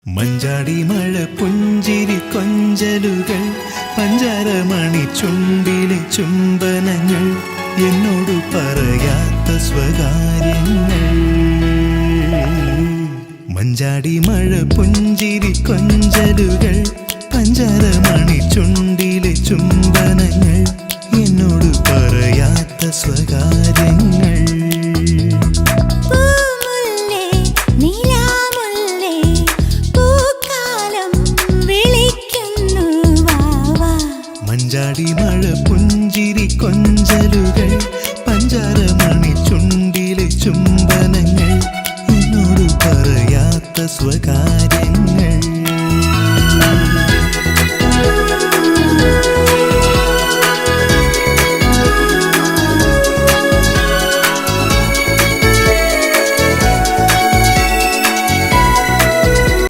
മഞ്ചാടി മഴ പുഞ്ചിരി കൊഞ്ചലുകൾ പഞ്ചാരമണി ചുണ്ടിലെ ചുംബനങ്ങൾ എന്നോടു പറയാത്ത സ്വകാര്യങ്ങൾ. മഞ്ചാടി മഴ പുഞ്ചിരി കൊഞ്ചലുകൾ പഞ്ചാരമണി ചുണ്ടിലെ ചുംബനങ്ങൾ എന്നോടു പറയാത്ത സ്വകാര്യങ്ങൾ. മഞ്ചാടി മഴ പുഞ്ചിരി കൊഞ്ചലുകൾ